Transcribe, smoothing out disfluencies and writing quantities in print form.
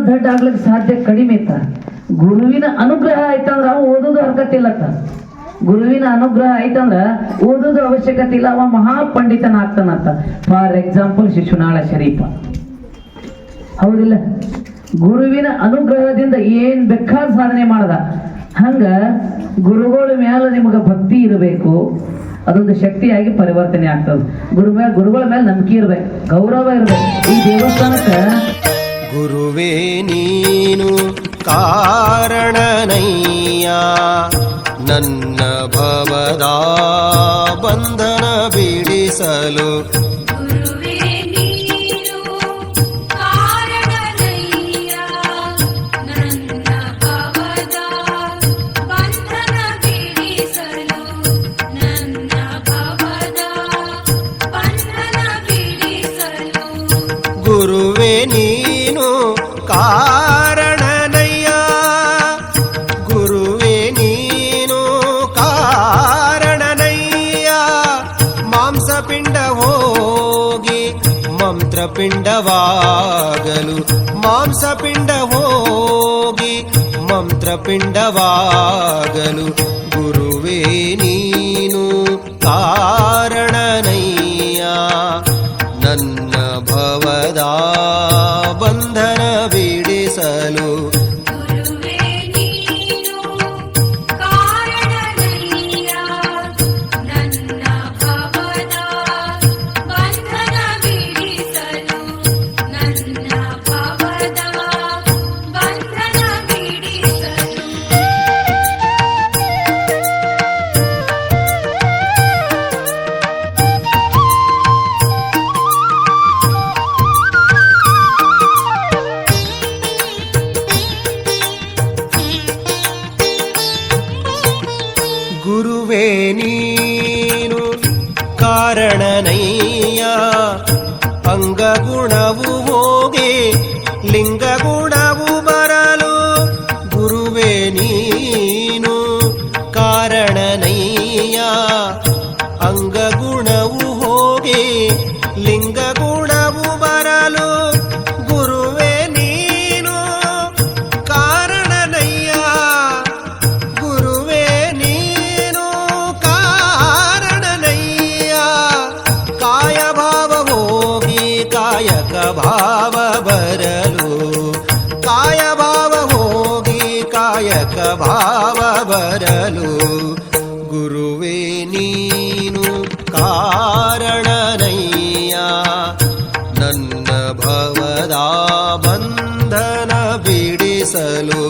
ದಡ್ಡ ಆಗ್ಲಿಕ್ಕೆ ಸಾಧ್ಯ ಕಡಿಮೆ ಇತ್ತ. ಗುರುವಿನ ಅನುಗ್ರಹ ಆಯ್ತಂದ್ರ ಅವ ಓದೋದು ಹರ್ಕತ್ ಇಲ್ಲತ್ತ. ಗುರುವಿನ ಅನುಗ್ರಹ ಆಯ್ತಂದ್ರ ಓದೋದು ಅವಶ್ಯಕತೆ ಇಲ್ಲ, ಅವ ಮಹಾಪಂಡಿತನ ಆಗ್ತಾನಂತ. ಫಾರ್ ಎಕ್ಸಾಂಪಲ್ ಶಿಶುನಾಳ ಶರೀಫ, ಹೌದಿಲ್ಲ? ಗುರುವಿನ ಅನುಗ್ರಹದಿಂದ ಏನ್ ಬೇಕಾದ ಸಾಧನೆ ಮಾಡದ. ಹಂಗ ಗುರುಗಳ ಮೇಲೆ ನಿಮಗೆ ಭಕ್ತಿ ಇರಬೇಕು, ಅದೊಂದು ಶಕ್ತಿಯಾಗಿ ಪರಿವರ್ತನೆ ಆಗ್ತದೆ. ಗುರುಗಳ ಮೇಲೆ ನಂಬಿಕೆ ಇರ್ಬೇಕು, ಗೌರವ ಇರ್ಬೇಕು. ಈ ದೇವಸ್ಥಾನಕ್ಕೆ ಗುರುವೇ ನೀನು ಕಾರಣನಯ್ಯ, ನನ್ನ ಭವದ ಬಂಧನ ಬಿಡಿಸಲು. ಗುರುವೇ ನೀನು ಕಾರಣನಯ್ಯ, ಗುರುವೇ ನೀನು ಕಾರಣನಯ್ಯ, ಮಾಂಸಪಿಂಡ ಹೋಗಿ ಮಂತ್ರಪಿಂಡವಾಗಲು, ಮಾಂಸಪಿಂಡ ಹೋಗಿ ಮಂತ್ರಪಿಂಡವಾಗಲು. ಗುರುವೇ ನೀನು ಕಾರಣನಯ್ಯ, ನನ್ನ ಭವದ ಬಂಧನ ಬಿಡಿಸಲು. ಗುರುವೇ ನೀನು ಕಾರಣನಯ್ಯ, ಅಂಗಗುಣವು ಹೋಗಿ ಲಿಂಗಗುಣವು ಬರಲು. ಗುರುವೇ ನೀನು ಕಾರಣನಯ್ಯ, ಅಂಗಗುಣವು ಹೋಗಿ ಲಿಂಗಗುಣವು ಬರಲು. ಗುರುವೇ ನೀನು ಕಾರಣನಯ್ಯ, ಗುರುವೇ ನೀನು ಕಾರಣನಯ್ಯ, ಕಾಯಭಾವ ಹೋಗಿ ಕಾಯಕ ಭಾವ ಬರಲು. ಕಾಯಭಾವ ಹೋಗಿ ಕಾಯಕ ಭಾವ ಬರಲು. ಗುರುವೇ ನೀನು ಕಾರಣನಯ್ಯ, ನನ್ನ ಭವದ ಬಂಧನ ಬಿಡಿಸಲು.